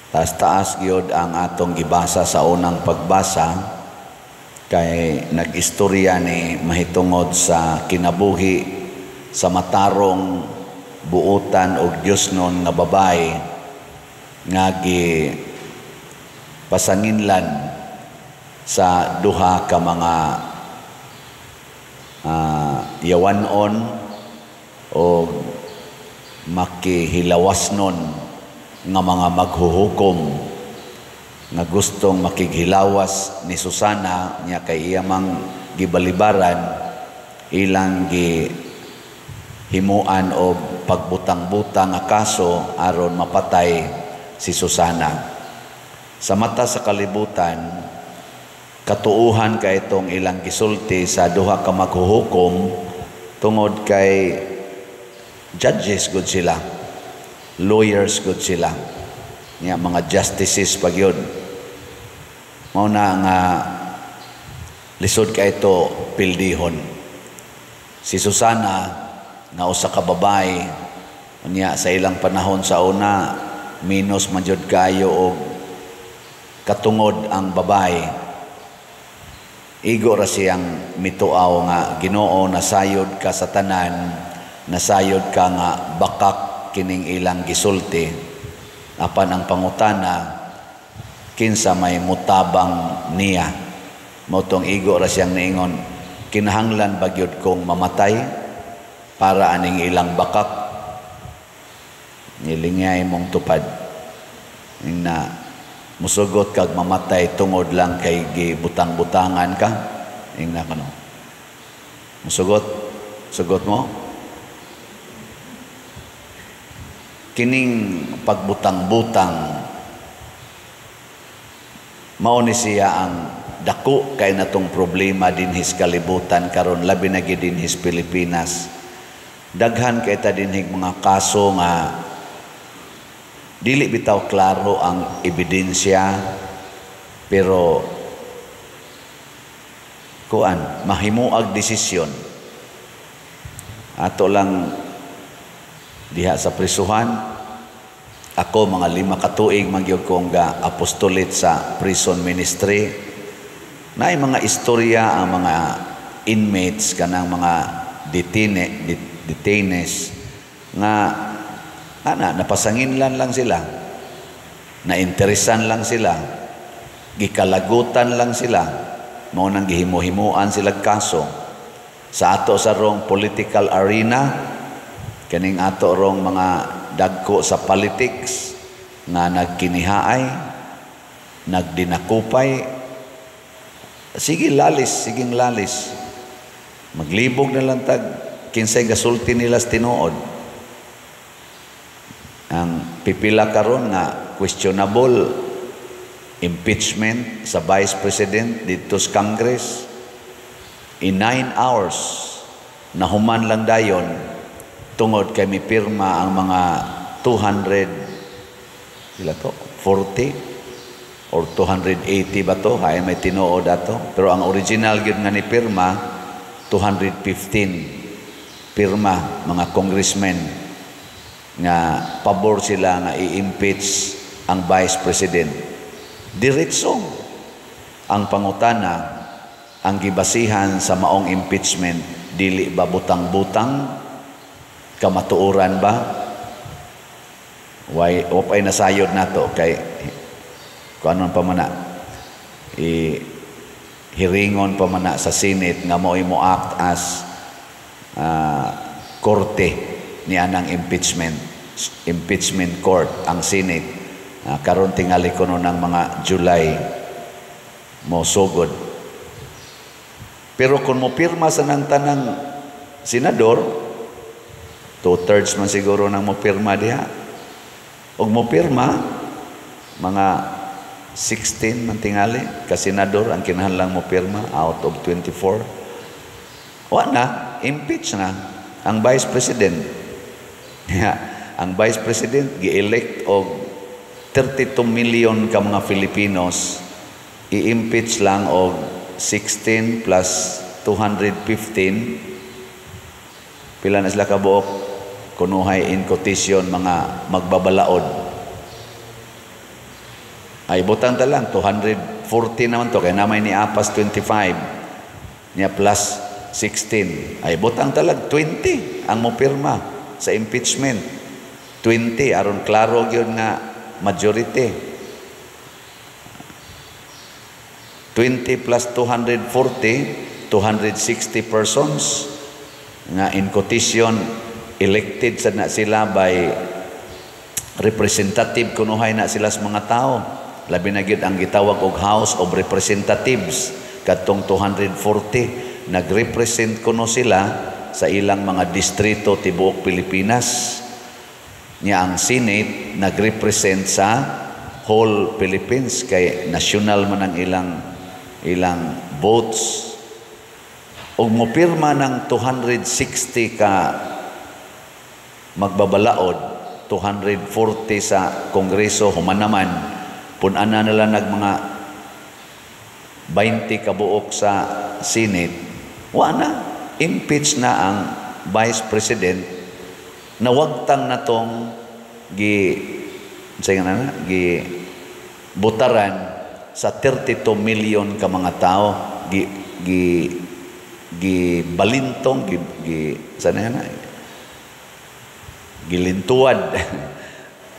Taas-taas gyud ang atong gibasa sa unang pagbasa kay nag-istorya ni mahitungod sa kinabuhi sa matarong buutan og Diosnon nga babae nga pasanginlan sa duha ka mga yawanon o makihilawasnon nga mga maghuhukom nga gustong makighilawas ni Susana niya kay iyamang gibalibaran ilang himuan o pagbutang-butang nga kaso aron mapatay si Susana. Sa mata sa kalibutan, katuuhan kay itong ilang gisulti sa duha ka maghuhukom tungod kay judges good sila, lawyers good sila, nga mga justices pag yun. Mauna nga lisod ka ito pildihon. Si Susana nga usa ka babae unya sa ilang panahon sa una minus manjud kayo og katungod ang babae. Igo ra siyang mituaw nga Ginoo, nasayod ka sa tanan, nasayod ka nga bakak kining ilang gisulti. Apan ang pangutana kinsa may mutabang niya. Motong igo ra siyang niingon, kinahanglan bagyod kong mamatay para aning ilang bakak. Nilingay mong tupad na musugot kag mamatay tungod lang kay gibutang-butangan ka. Ingna kano. Sugot mo. Kining pagbutang-butang mao ni siya ang dako kay natong problema dinhis kalibutan karon, labi na gid dinhis Pilipinas. Daghan kay ta dinhig mga kaso nga dili bitaw klaro ang ebidensya, pero mahimuag desisyon. Ato lang diha sa prisuhan, ako mga 5 ka tuig magyud kong apostolate sa prison ministry. Naay mga istorya ang mga inmates kanang mga detainees nga napasanginlan lang sila, nainteresan lang sila, gikalagutan lang sila, mao nang gihimo-himuan sila kaso. Sa ato sa rong political arena, kaning ato rong mga dagko sa politics nga nagkinihaay, nagdinakupay, sige lalis. Maglibog na lang tag kinsay gasulti nila sa tinuod. Ang pipila karon nga questionable impeachment sa Vice President dito sa Congress. In 9 hours, nahuman lang dayon tungod kay mipirma ang mga 240 or 280 ba to? Hay may tinuod ato. Pero ang original gyud nga ni pirma 215 pirma mga congressmen nga pabor sila nga i-impeach ang Vice President. Diretso ang pangutana, ang gibasihan sa maong impeachment, dili ba butang-butang, kamatuoran ba? Wapay nasayod nato kay kung anon pa man hiringon pa man sa Senate nga mo act as korte ni anang impeachment court ang Senate. Karon tingali ko ng mga July mo sugod. Pero kung mo pirma sa nang tanang senador, 2/3 man siguro nang mo pirma diha. Og mo pirma mga 16 man tingali ka senador ang kinahanglan mo pirma out of 24. Impeach na ang Vice President. Ang Vice President gi-elect og 32 million ka mga Filipinos, i-impeach lang og 16 plus 215, pila na sila kabuok, kunuhay in quotation mga magbabalaod. Ay butang ta lang 240 naman to kay namay ni Apas 25 niya plus 16 ay butang talag 20 ang mopirma sa impeachment 20 aron klaro gyud nga majority 20 plus 240 260 persons nga in quotation elected sa na sila by representative kunuhay na sila sa mga tao labi na gyud ang gitawag og House of Representatives katong 240 nagrepresent kuno sila sa ilang mga distrito tibuok Pilipinas nya ang Senate nagrepresent sa whole Philippines kay national man ang ilang votes ug mopirma ng 260 ka magbabalaod 240 sa Kongreso human naman pun-ana nila nag mga 20 kabuok sa Senate wa na impeach na ang Vice President na wagtang natong butaran sa 32 million ka mga tao balintong gilintuad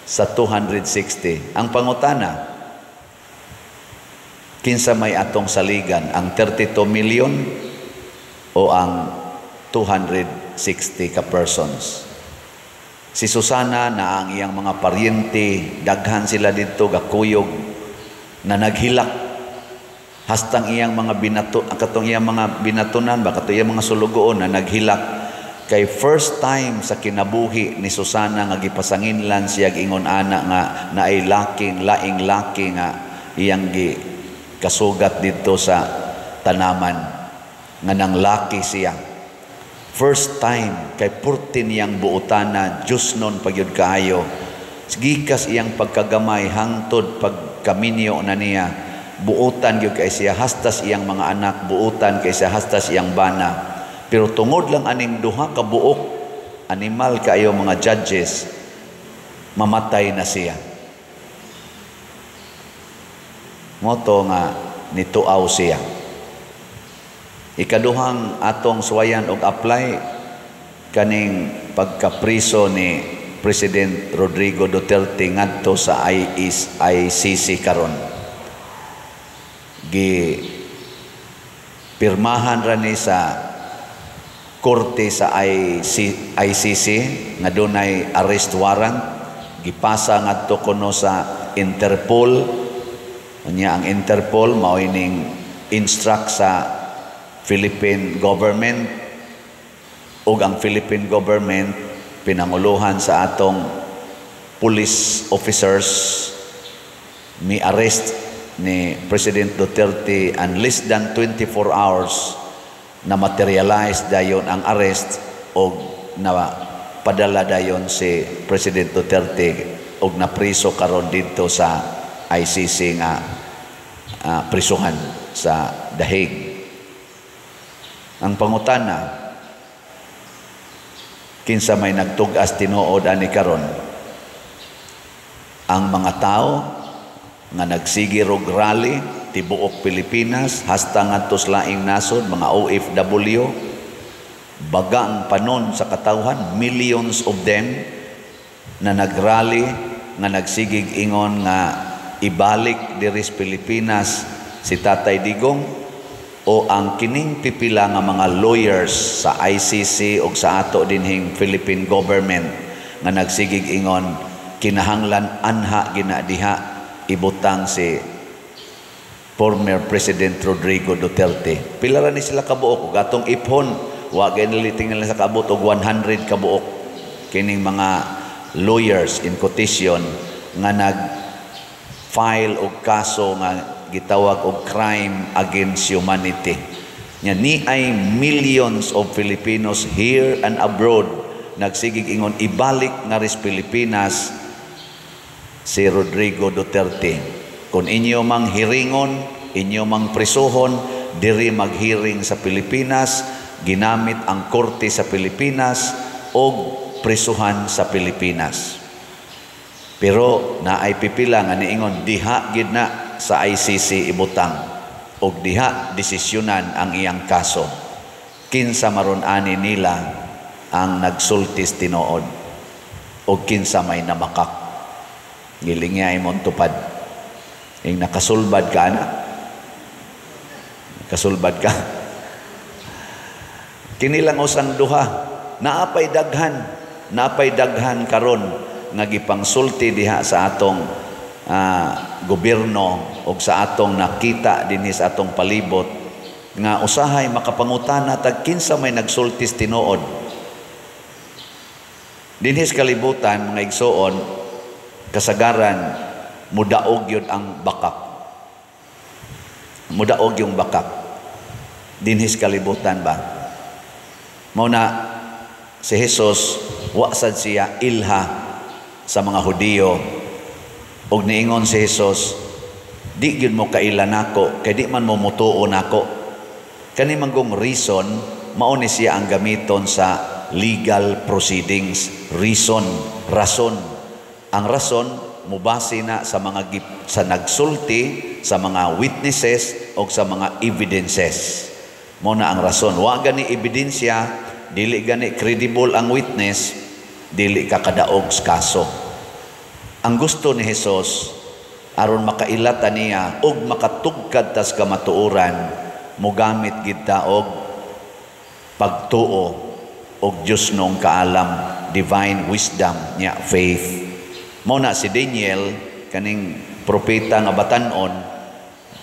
sa 260 ang pangutana kinsa may atong saligan ang 32 million o ang 260 ka persons si Susana na ang iyang mga paryente daghan sila dito gakuyog na naghilak hastang iyang mga katong iyang mga binatunan ba katong iyang mga sulugoon na naghilak kay first time sa kinabuhi ni Susana nga gipasanginlan siya ingon ana nga naay laing laki nga iyang kasugat dito sa tanaman nga nang laki siya first time kay 14 niyang buotana Diyos nun pagyud kaayo gikas iyang pagkagamay hangtod pagkaminyo na niya buutan gyud kay siya hastas iyang mga anak buutan kay siya hastas iyang bana pero tungod lang aning duha ka buok animal kaayo mga judges mamatay na siya moto nga nituaw siya ikaduhang atong suwayan og apply kaning pagkapriso ni President Rodrigo Duterte ngadto sa ICC karon pirmahan ra ni sa korte sa ICC nga dunay arrest warrant gipasa ngadto kuno sa Interpol nya ang Interpol mao ining instruct sa Philippine government ug ang Philippine government pinanguluhan sa atong police officers mi arrest ni President Duterte and less than 24 hours na materialize dayon ang arrest o na padala dayon si President Duterte og napriso karon dito sa ICC nga prisuhan sa The Hague. Ang pangutana kinsa may nagtug-as tinuod ani karon ang mga tao nga nagsige og rally tibuok Pilipinas hasta ngadto sa laing nasod mga OFW baga ang panon sa katawhan millions of them na nagrally nga nagsigig ingon nga ibalik diri sa Pilipinas si Tatay Digong o ang kining pipila nga mga lawyers sa ICC o sa ato dinhing Philippine government nga nagsigig ingon kinahanglan anha ginadiha ibutang si former President Rodrigo Duterte. Pila ra ni sila kabuok gatong iphon wa giniliting nila sa kaabot og 100 kabuok kining mga lawyers in quotation nga nag-file og kaso nga gitawag og crime against humanity. Nya ni ay millions of Filipinos here and abroad nagsigig ingon ibalik nga ris Pilipinas si Rodrigo Duterte. Kung inyo mang hiringon, inyo mang prisuhon, diri maghiring sa Pilipinas, ginamit ang korte sa Pilipinas o prisuhan sa Pilipinas. Pero naay pipila nga niingon diha gid na sa ICC ibutang og diha desisyonan ang iyang kaso. Kinsa maron ani nila ang nagsultis tinuod o kinsa may namakak. Gilingya imong tupad. Ing nakasulbad ka na. Kasulbad ka. Kinilang usang duha. Naapay daghan karon nga gipangsulti diha sa atong gobyerno o sa atong nakita dinhi sa atong palibot nga usahay makapangutana tag kinsa may nagsultis tinuod. Dinhi sa kalibutan mga igsoon kasagaran mudaog yun ang bakak. Mudaog yung bakak. Dinhi sa kalibutan ba? Mao na si Jesus wa sad siya ilha sa mga Hudiyo og niingon si Jesus di gyud mo kailan nako kay di man mo mutuo nako. Kani manggong reason mao ni siya ang gamiton sa legal proceedings. Rason. Ang rason mubase na sa mga sa nagsulti, sa mga witnesses o sa mga evidences. Mao na ang rason. Wa gani ebidensya, dili gani credible ang witness, dili ka kadaog sa kaso. Ang gusto ni Jesus aron makailata niya og makatugkad tas kamatuoran, mogamit gid ta og pagtuo og Dios nung kaalam, divine wisdom niya, faith. Mao na si Daniel kaning propeta nga batan-on,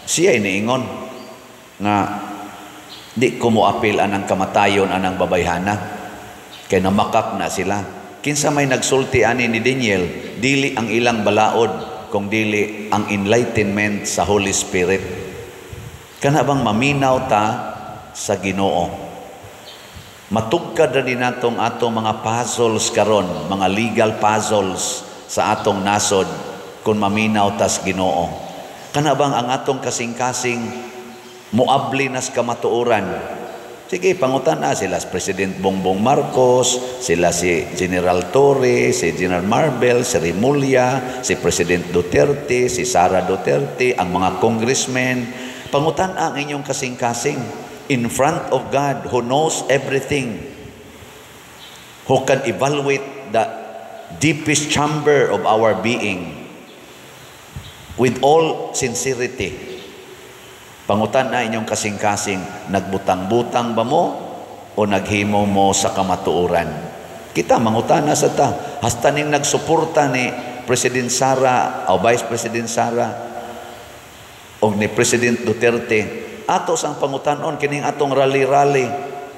siya iniingon nga di ko mo apil anang kamatayon anang babayhana kay namakak na sila. Kinsa may nagsulti ani ni Daniel, dili ang ilang balaod kung dili ang enlightenment sa Holy Spirit. Kana bang maminaw ta sa Ginoo. Matugkad ra din natong atong mga puzzles karon, mga legal puzzles sa atong nasod kung maminaw tas Ginoo. Kana bang ang atong kasing-kasing muabli nas kamatuoran? Sige, pangutan na sila si President Bongbong Marcos, sila si General Torre, si General Marvel, si Rimulya, si President Duterte, si Sara Duterte, ang mga congressmen. Pangutan ang inyong kasing-kasing in front of God who knows everything, who can evaluate the deepest chamber of our being with all sincerity. Pangutan na inyong kasing-kasing, nagbutang-butang ba mo o naghimo mo sa kamatuoran? Kita mangutan na sa ta. Hasta ning nagsuporta ni President Sara o Vice President Sara o ni President Duterte, ato sang pangutanon kining atong rally-rally,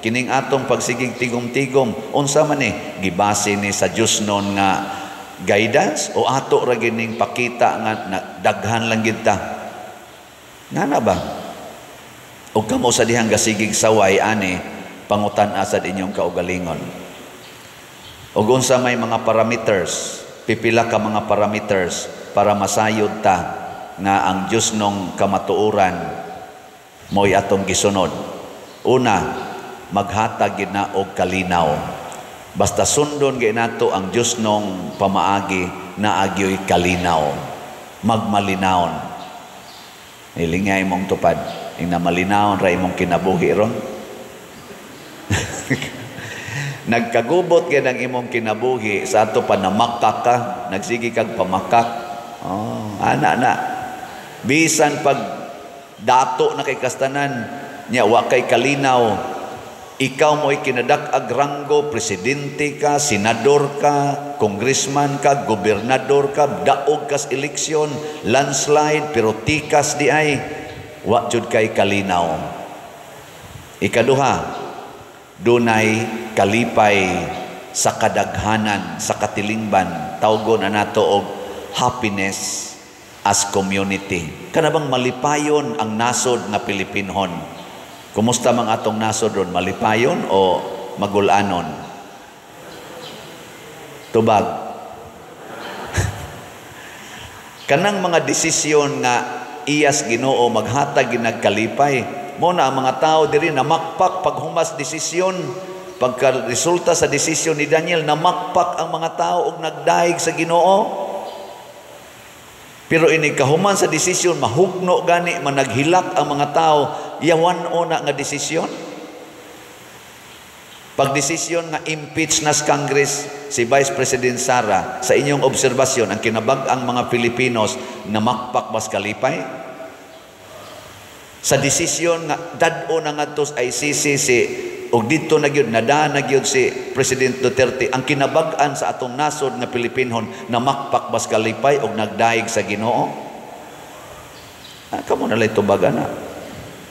kining atong pagsigig tigom-tigom, unsa man ni gibase ni sa Dios non nga guidance o ato ra gining pakita nga daghan lang gid ta. Ngana ba? O kamo sa dihang gasigig saway ani pangutan asad inyong kaugalingon. O unsa may mga parameters, pipila ka mga parameters para masayod ta nga ang Dios nung kamatuoran mo'y atong gisunod. Una, maghatag gid na og kalinaw. Basta sundon gid nato ang Dios nung pamaagi na agyoy kalinaw. Magmalinaon. Ilingay mong tupad. Ing na malinaon ra imong kinabuhi ron. Nagkagubot gid ang imong kinabuhi sa ato pa namakak ka, nagsigi kag pamakak. Oh, ana. Bisan pag dato na kay kastanan nya wa kay kalinaw, ikaw mo'y kinadak-ag ranggo, presidente ka, senador ka, congressman ka, gobernador ka, daog kas eleksyon, landslide, pero tikas di ay wa jud kay kalinaw. Ikaduha, dunay kalipay sa kadaghanan, sa katilingban, tawgon na nato og happiness as community. Kana bang malipayon ang nasod nga Pilipinhon? Kumusta mang atong nasod ron? Malipayon o magulanon? Tubag. Kanang mga desisyon nga iyas Ginoo maghatag ginagkalipay, mo na ang mga tao diri namakpak paghumas desisyon. Pagka resulta sa desisyon ni Daniel, namakpak ang mga tao og nagdaig sa Ginoo. Pero ini kahuman sa desisyon, mahugno gani, managhilak ang mga tao, yawan o na nga desisyon. Pagdesisyon nga impeach nas Congress si Vice President Sara, sa inyong obserbasyon, ang kinabag-ang mga Pilipinos na makpak bas kalipay? Sa desisyon nga dad-o na nga tos ICC si og dito na gyud nadaan na gyud si President Duterte, ang kinabag-an sa atong nasod nga Pilipinhon na makpak bas kalipay og nagdaig sa Ginoo. Kamo na lay tubaga na.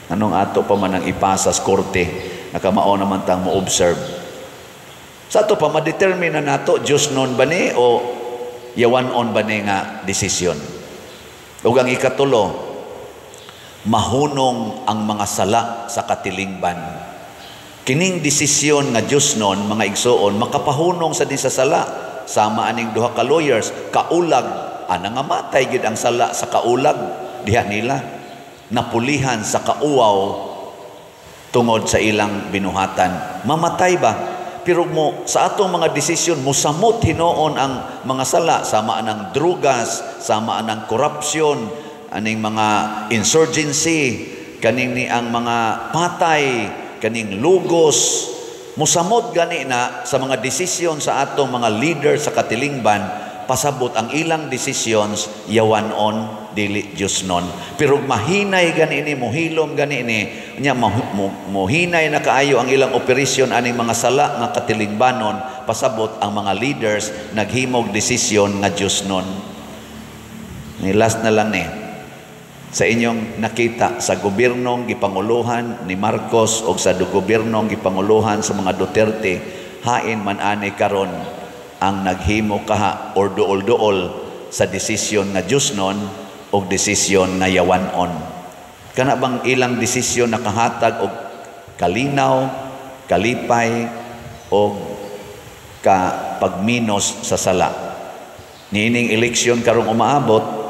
Anong ato pa man ang ipasa sa korte, nakamao naman tang mo-observe. Sa ato pa ma-determine na nato Diyos non ba ni o yawan on ba ni nga desisyon. Ug ang ikatulo, mahunong ang mga sala sa katilingban. Kining desisyon nga Diyos nun, mga igsoon, makapahunong sa sala. Sama aning duha ka lawyers, kaulag, nga matay gid ang sala sa kaulag, diha nila. Napulihan sa kauaw tungod sa ilang binuhatan. Mamatay ba? Pero mo, sa atong mga desisyon, musamot hinoon ang mga sala, sama anang drugas, sama anang korupsyon, aning mga insurgency, kaning ni ang mga patay, kaning lugos, musamot gani na sa mga desisyon sa atong mga leader sa katilingban, pasabot ang ilang decisions yawanon dili Diyos non. Pero mahinay gani ni, mohilom gani ni, nya mohinay na kaayo ang ilang operasyon aning mga sala nga katilingbanon, pasabot ang mga leaders naghimog desisyon nga Diyos non. Ni last na lang ni, sa inyong nakita sa gobernong gipanguluhan ni Marcos o sa gobernong gipanguluhan sa mga Duterte, hain man ani karon ang naghimo kaha or duol-duol sa desisyon nga Diyos non o desisyon nga yawanon. Kana bang ilang desisyon nakahatag og kalinaw, kalipay o pagminos sa sala. Niining eleksyon karong umaabot,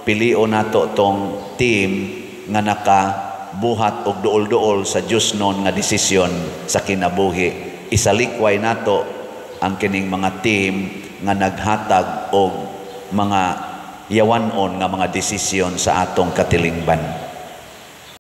pilion nato tong team nga nakabuhat og duol-duol sa Diyos non nga desisyon sa kinabuhi. Isalikway nato ang kining mga team nga naghatag og mga yawanon nga mga desisyon sa atong katilingban.